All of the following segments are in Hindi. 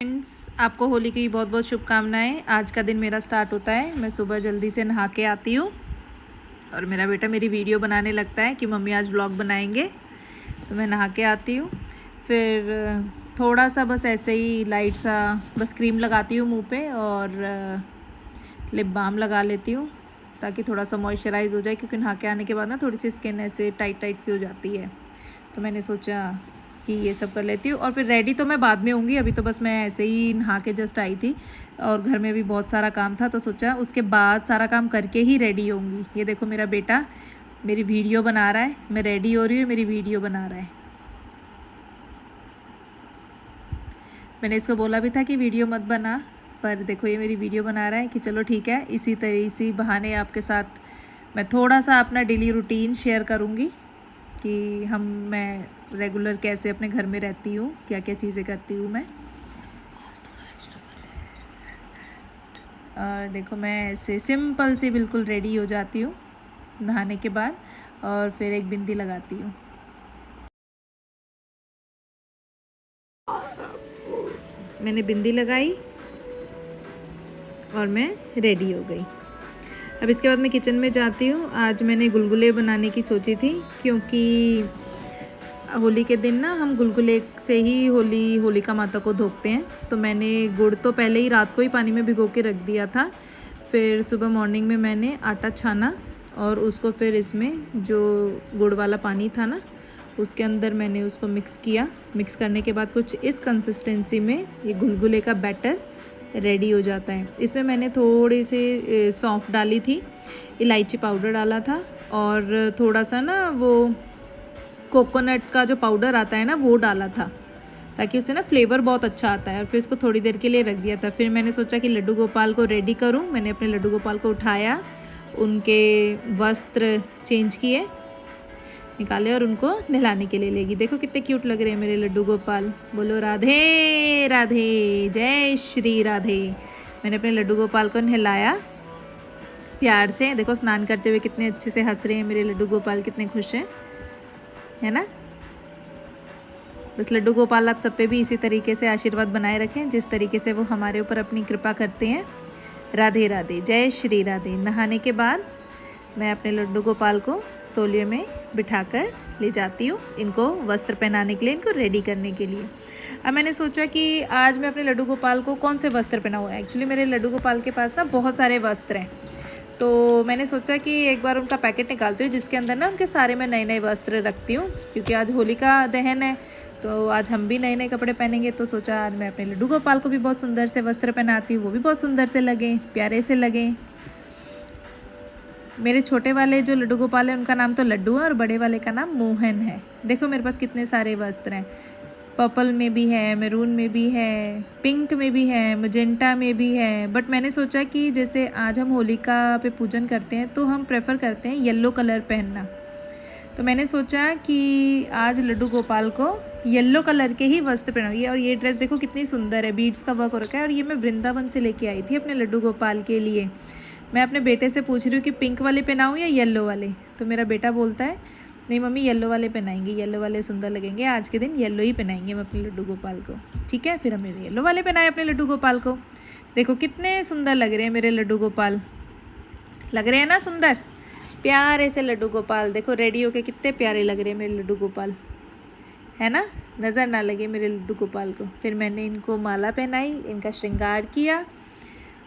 फ्रेंड्स, आपको होली की बहुत बहुत शुभकामनाएं। आज का दिन मेरा स्टार्ट होता है, मैं सुबह जल्दी से नहा के आती हूँ और मेरा बेटा मेरी वीडियो बनाने लगता है कि मम्मी आज व्लॉग बनाएंगे। तो मैं नहा के आती हूँ, फिर थोड़ा सा बस ऐसे ही लाइट सा बस क्रीम लगाती हूँ मुँह पे और लिप बाम लगा लेती हूँ ताकि थोड़ा सा मॉइस्चराइज़ हो जाए, क्योंकि नहा के आने के बाद ना थोड़ी सी स्किन ऐसे टाइट टाइट सी हो जाती है। तो मैंने सोचा कि ये सब कर लेती हूँ और फिर रेडी तो मैं बाद में होंगी। अभी तो बस मैं ऐसे ही नहा के जस्ट आई थी और घर में भी बहुत सारा काम था, तो सोचा उसके बाद सारा काम करके ही रेडी होंगी। ये देखो मेरा बेटा मेरी वीडियो बना रहा है, मैं रेडी हो रही हूँ, मेरी वीडियो बना रहा है। मैंने इसको बोला भी था कि वीडियो मत बना, पर देखो ये मेरी वीडियो बना रहा है कि चलो ठीक है, इसी बहाने आपके साथ मैं थोड़ा सा अपना डेली रूटीन शेयर करूँगी कि मैं रेगुलर कैसे अपने घर में रहती हूँ, क्या क्या चीज़ें करती हूँ मैं। और देखो मैं ऐसे सिंपल सी बिल्कुल रेडी हो जाती हूँ नहाने के बाद, और फिर एक बिंदी लगाती हूँ। मैंने बिंदी लगाई और मैं रेडी हो गई। अब इसके बाद मैं किचन में जाती हूँ। आज मैंने गुलगुले बनाने की सोची थी, क्योंकि होली के दिन ना हम गुलगुले से ही होलिका माता को धोते हैं। तो मैंने गुड़ तो पहले ही रात को ही पानी में भिगो के रख दिया था। फिर सुबह मॉर्निंग में मैंने आटा छाना और उसको फिर इसमें जो गुड़ वाला पानी था ना उसके अंदर मैंने उसको मिक्स किया। मिक्स करने के बाद कुछ इस कंसिस्टेंसी में ये गुलगुले का बैटर रेडी हो जाता है। इसमें मैंने थोड़ी सी सौंफ डाली थी, इलायची पाउडर डाला था और थोड़ा सा ना वो कोकोनट का जो पाउडर आता है ना वो डाला था, ताकि उससे ना फ्लेवर बहुत अच्छा आता है। और फिर इसको थोड़ी देर के लिए रख दिया था। फिर मैंने सोचा कि लड्डू गोपाल को रेडी करूं। मैंने अपने लड्डू गोपाल को उठाया, उनके वस्त्र चेंज किए, निकाले और उनको नहलाने के लिए लेगी। देखो कितने क्यूट लग रहे हैं मेरे लड्डू गोपाल। बोलो राधे राधे, जय श्री राधे। मैंने अपने लड्डू गोपाल को नहलाया प्यार से। देखो स्नान करते हुए कितने अच्छे से हंस रहे हैं मेरे लड्डू गोपाल, कितने खुश हैं, है ना। बस लड्डू गोपाल आप सब पे भी इसी तरीके से आशीर्वाद बनाए रखें जिस तरीके से वो हमारे ऊपर अपनी कृपा करते हैं। राधे राधे, जय श्री राधे। नहाने के बाद मैं अपने लड्डू गोपाल को तौलिए में बिठाकर ले जाती हूँ, इनको वस्त्र पहनाने के लिए, इनको रेडी करने के लिए। अब मैंने सोचा कि आज मैं अपने लड्डू गोपाल को कौन से वस्त्र पहनाऊँ। एक्चुअली मेरे लड्डू गोपाल के पास ना बहुत सारे वस्त्र हैं, तो मैंने सोचा कि एक बार उनका पैकेट निकालती हूँ जिसके अंदर ना उनके सारे मैं नए नए वस्त्र रखती हूँ, क्योंकि आज होली का दहन है तो आज हम भी नए नए कपड़े पहनेंगे। तो सोचा आज मैं अपने लड्डू गोपाल को भी बहुत सुंदर से वस्त्र पहनाती हूँ, वो भी बहुत सुंदर से लगें, प्यारे से लगें। मेरे छोटे वाले जो लड्डू गोपाल है उनका नाम तो लड्डू है और बड़े वाले का नाम मोहन है। देखो मेरे पास कितने सारे वस्त्र हैं, पर्पल में भी है, मैरून में भी है, पिंक में भी है, मजेंटा में भी है। बट मैंने सोचा कि जैसे आज हम होलिका पे पूजन करते हैं तो हम प्रेफर करते हैं येलो कलर पहनना। तो मैंने सोचा कि आज लड्डू गोपाल को येलो कलर के ही वस्त्र पहनाऊँ। और ये ड्रेस देखो कितनी सुंदर है, बीड्स का वर्क हो रखा है, और ये मैं वृंदावन से लेके आई थी अपने लड्डू गोपाल के लिए। मैं अपने बेटे से पूछ रही हूँ कि पिंक वाले पहनाऊँ या येलो वाले। तो मेरा बेटा बोलता है नहीं मम्मी येलो वाले पहनाएंगे, येलो वाले सुंदर लगेंगे, आज के दिन येलो ही पहनाएंगे हम अपने लड्डू गोपाल को। ठीक है, फिर हमने येलो वाले पहनाए अपने लड्डू गोपाल को। देखो कितने सुंदर लग रहे हैं मेरे लड्डू गोपाल, लग रहे हैं ना सुंदर, प्यारे से लड्डू गोपाल। देखो रेडी होके कितने प्यारे लग रहे हैं मेरे लड्डू गोपाल, है ना, नज़र ना लगे मेरे लड्डू गोपाल को। फिर मैंने इनको माला पहनाई, इनका श्रृंगार किया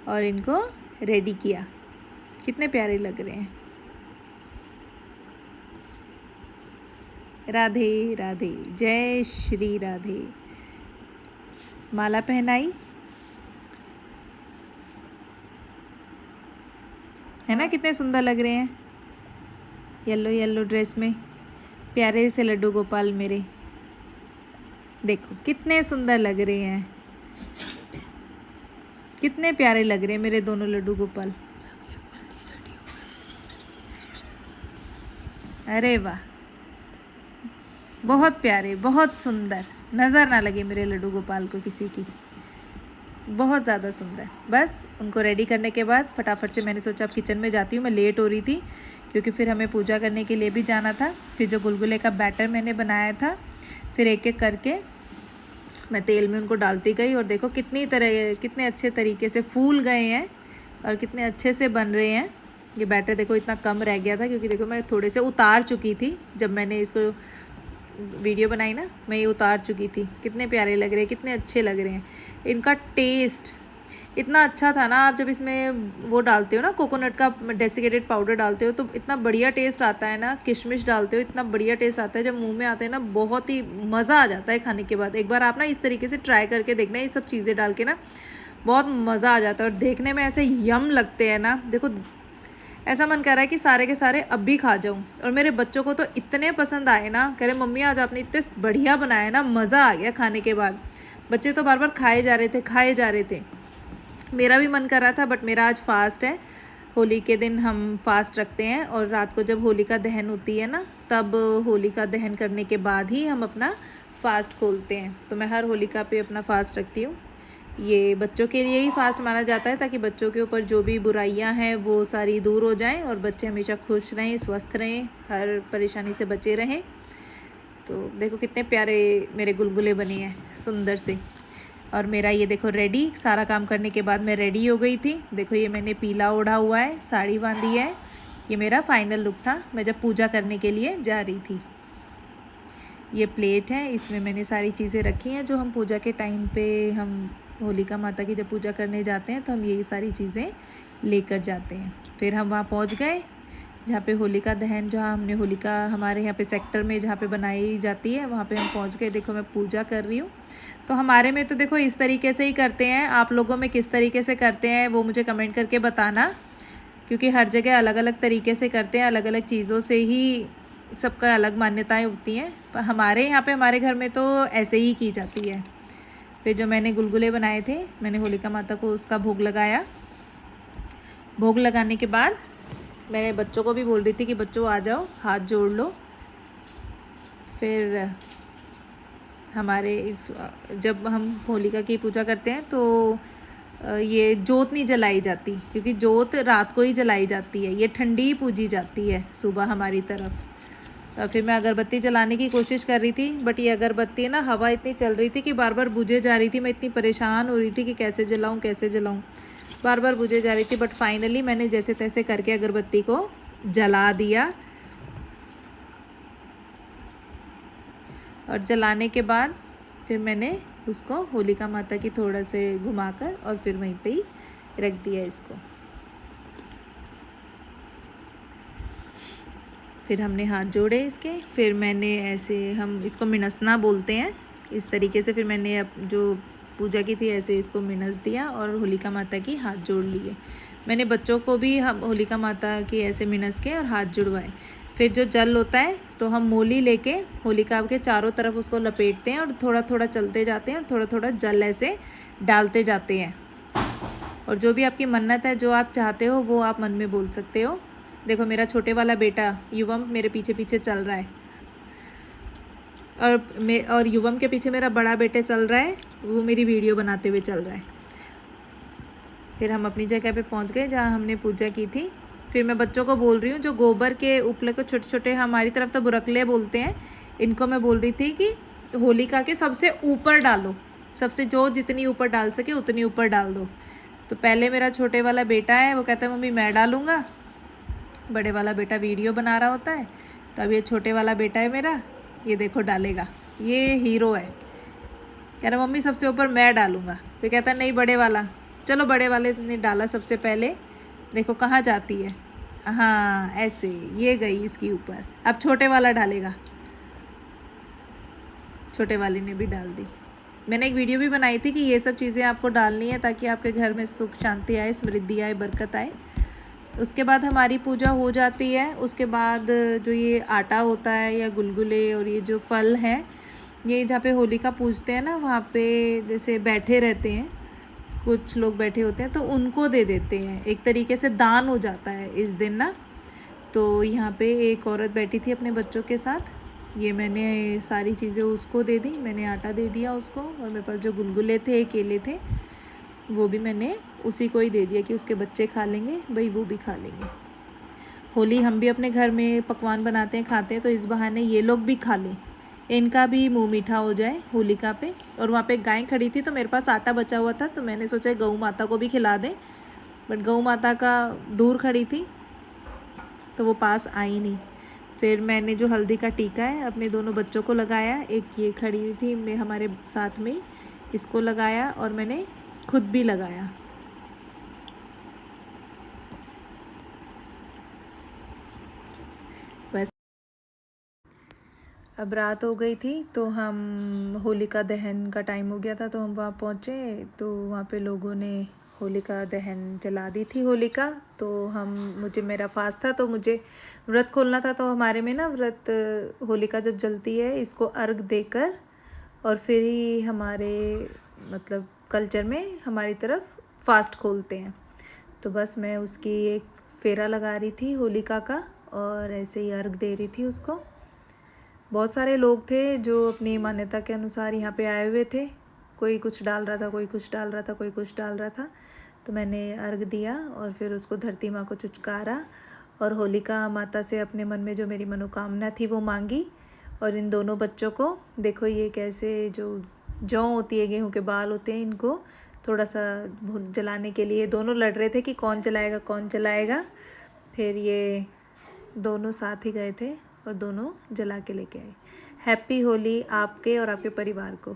और इनको रेडी किया। कितने प्यारे लग रहे हैं। राधे राधे, जय श्री राधे। माला पहनाई, है ना, कितने सुंदर लग रहे हैं येलो येलो ड्रेस में, प्यारे से लड्डू गोपाल मेरे। देखो कितने सुंदर लग रहे हैं, कितने प्यारे लग रहे हैं मेरे दोनों लड्डू गोपाल। अरे वाह, बहुत प्यारे, बहुत सुंदर, नज़र ना लगे मेरे लड्डू गोपाल को किसी की, बहुत ज़्यादा सुंदर। बस उनको रेडी करने के बाद फटाफट से मैंने सोचा अब किचन में जाती हूँ। मैं लेट हो रही थी क्योंकि फिर हमें पूजा करने के लिए भी जाना था। फिर जो गुलगुले का बैटर मैंने बनाया था, फिर एक एक करके मैं तेल में उनको डालती गई और देखो कितने अच्छे तरीके से फूल गए हैं और कितने अच्छे से बन रहे हैं। ये बैटर देखो इतना कम रह गया था क्योंकि देखो मैं थोड़े से उतार चुकी थी, जब मैंने इसको वीडियो बनाई ना मैं ये उतार चुकी थी। कितने प्यारे लग रहे हैं, कितने अच्छे लग रहे हैं। इनका टेस्ट इतना अच्छा था ना, आप जब इसमें वो डालते हो ना कोकोनट का डेसिकेटेड पाउडर डालते हो तो इतना बढ़िया टेस्ट आता है ना, किशमिश डालते हो इतना बढ़िया टेस्ट आता है, जब मुंह में आते हैं ना बहुत ही मज़ा आ जाता है खाने के बाद। एक बार आप ना इस तरीके से ट्राई करके देखना, ये सब चीज़ें डाल के ना बहुत मज़ा आ जाता है और देखने में ऐसे यम लगते हैं ना। देखो ऐसा मन कर रहा है कि सारे के सारे अब भी खा जाऊं। और मेरे बच्चों को तो इतने पसंद आए ना, कह रहे मम्मी आज आपने इतने बढ़िया बनाया ना, मज़ा आ गया खाने के बाद। बच्चे तो बार बार खाए जा रहे थे। मेरा भी मन कर रहा था, बट मेरा आज फास्ट है। होली के दिन हम फास्ट रखते हैं और रात को जब होलिका दहन होती है ना, तब होलिका दहन करने के बाद ही हम अपना फास्ट खोलते हैं। तो मैं हर होलिका पे अपना फास्ट रखती हूँ। ये बच्चों के लिए ही फास्ट माना जाता है ताकि बच्चों के ऊपर जो भी बुराइयां हैं वो सारी दूर हो जाएं और बच्चे हमेशा खुश रहें, स्वस्थ रहें, हर परेशानी से बचे रहें। तो देखो कितने प्यारे मेरे गुलगुले बने हैं, सुंदर से। और मेरा ये देखो रेडी, सारा काम करने के बाद मैं रेडी हो गई थी। देखो ये मैंने पीला ओढ़ा हुआ है, साड़ी बांधी है। ये मेरा फाइनल लुक था मैं जब पूजा करने के लिए जा रही थी। ये प्लेट है, इसमें मैंने सारी चीज़ें रखी हैं जो हम पूजा के टाइम पे, हम होलिका माता की जब पूजा करने जाते हैं तो हम यही सारी चीज़ें लेकर जाते हैं। फिर हम वहाँ पहुँच गए जहाँ पे होलिका दहन, जहाँ हमने होलिका हमारे यहाँ पे सेक्टर में जहाँ पे बनाई जाती है वहाँ पे हम पहुँच गए। देखो मैं पूजा कर रही हूँ। तो हमारे में तो देखो इस तरीके से ही करते हैं, आप लोगों में किस तरीके से करते हैं वो मुझे कमेंट करके बताना, क्योंकि हर जगह अलग अलग तरीके से करते हैं, अलग अलग चीज़ों से ही सबका अलग मान्यताएँ होती हैं। पर हमारे यहाँ पे हमारे घर में तो ऐसे ही की जाती है। फिर जो मैंने गुलगुले बनाए थे, मैंने होलिका माता को उसका भोग लगाया। भोग लगाने के बाद मैंने बच्चों को भी बोल रही थी कि बच्चों आ जाओ, हाथ जोड़ लो। फिर हमारे जब हम होलिका की पूजा करते हैं तो ये जोत नहीं जलाई जाती, क्योंकि जोत रात को ही जलाई जाती है, ये ठंडी ही पूजी जाती है सुबह हमारी तरफ। तो फिर मैं अगरबत्ती जलाने की कोशिश कर रही थी, बट ये अगरबत्ती ना हवा इतनी चल रही थी कि बार बार बुझे जा रही थी। मैं इतनी परेशान हो रही थी कि कैसे जलाऊं, बार बार बुझे जा रही थी। बट फाइनली मैंने जैसे तैसे करके अगरबत्ती को जला दिया। और जलाने के बाद फिर मैंने उसको होलिका माता की थोड़ा से घुमाकर और फिर वहीं पे ही रख दिया इसको। फिर हमने हाथ जोड़े इसके। फिर मैंने ऐसे, हम इसको मिनसना बोलते हैं, इस तरीके से फिर मैंने अब जो पूजा की थी ऐसे इसको मिनस दिया और होलिका माता की हाथ जोड़ लिए। मैंने बच्चों को भी हम होलिका माता की ऐसे मिनस के और हाथ जुड़वाए। फिर जो जल होता है तो हम मोली लेके होलिका के चारों तरफ उसको लपेटते हैं और थोड़ा थोड़ा चलते जाते हैं और थोड़ा थोड़ा जल ऐसे डालते जाते हैं। और जो भी आपकी मन्नत है, जो आप चाहते हो वो आप मन में बोल सकते हो। देखो मेरा छोटे वाला बेटा युवम मेरे पीछे पीछे चल रहा है और युवम के पीछे मेरा बड़ा बेटा चल रहा है, वो मेरी वीडियो बनाते हुए चल रहा है। फिर हम अपनी जगह पे पहुंच गए जहां हमने पूजा की थी। फिर मैं बच्चों को बोल रही हूँ जो गोबर के उपले को छोटे छोटे, हमारी तरफ तो बुरकले बोलते हैं, इनको मैं बोल रही थी कि होलिका के सबसे ऊपर डालो, सबसे जो जितनी ऊपर डाल सके उतनी ऊपर डाल दो। तो पहले मेरा छोटे वाला बेटा है, वो कहता है मम्मी मैं डालूँगा। बड़े वाला बेटा वीडियो बना रहा होता है। तो अब ये छोटे वाला बेटा है मेरा, ये देखो डालेगा, ये हीरो है। कह रहा मम्मी सबसे ऊपर मैं डालूँगा। फिर कहता है नहीं बड़े वाला। चलो बड़े वाले ने डाला सबसे पहले, देखो कहाँ जाती है, हाँ ऐसे ये गई इसके ऊपर। अब छोटे वाला डालेगा, छोटे वाले ने भी डाल दी। मैंने एक वीडियो भी बनाई थी कि ये सब चीज़ें आपको डालनी है ताकि आपके घर में सुख शांति आए, समृद्धि आए, बरकत आए। उसके बाद हमारी पूजा हो जाती है। उसके बाद जो ये आटा होता है या गुलगुले और ये जो फल हैं, ये जहाँ पे होलिका पूजते हैं ना, वहाँ पे जैसे बैठे रहते हैं, कुछ लोग बैठे होते हैं तो उनको दे देते हैं। एक तरीके से दान हो जाता है इस दिन ना। तो यहाँ पे एक औरत बैठी थी अपने बच्चों के साथ, ये मैंने सारी चीज़ें उसको दे दी। मैंने आटा दे दिया उसको, और मेरे पास जो गुलगुले थे, केले थे, वो भी मैंने उसी को ही दे दिया कि उसके बच्चे खा लेंगे, भाई वो भी खा लेंगे। होली हम भी अपने घर में पकवान बनाते हैं, खाते हैं, तो इस बहाने ये लोग भी खा लें। इनका भी मुंह मीठा हो जाए होलिका पे। और वहाँ पे गाय खड़ी थी तो मेरे पास आटा बचा हुआ था, तो मैंने सोचा गऊ माता को भी खिला दें, बट गऊ माता का दूर खड़ी थी तो वो पास आई नहीं। फिर मैंने जो हल्दी का टीका है अपने दोनों बच्चों को लगाया, एक ये खड़ी हुई थी मैं हमारे साथ में, इसको लगाया और मैंने खुद भी लगाया। बस अब रात हो गई थी तो हम होलिका दहन का टाइम हो गया था, तो हम वहाँ पहुँचे तो वहाँ पे लोगों ने होलिका दहन जला दी थी होलिका। तो मुझे मेरा फास्ट था तो मुझे व्रत खोलना था, तो हमारे में ना व्रत होलिका जब जलती है इसको अर्घ देकर और फिर ही हमारे मतलब कल्चर में हमारी तरफ फास्ट खोलते हैं। तो बस मैं उसकी एक फेरा लगा रही थी होलिका का और ऐसे ही अर्घ दे रही थी उसको। बहुत सारे लोग थे जो अपनी मान्यता के अनुसार यहाँ पे आए हुए थे, कोई कुछ डाल रहा था, कोई कुछ डाल रहा था, कोई कुछ डाल रहा था। तो मैंने अर्घ दिया और फिर उसको धरती माँ को चुचकारा और होलिका माता से अपने मन में जो मेरी मनोकामना थी वो मांगी। और इन दोनों बच्चों को देखो, ये कैसे जो जौ होती है, गेहूँ के बाल होते हैं, इनको थोड़ा सा जलाने के लिए दोनों लड़ रहे थे कि कौन जलाएगा कौन जलाएगा। फिर ये दोनों साथ ही गए थे और दोनों जला के लेके आए। हैप्पी होली आपके और आपके परिवार को।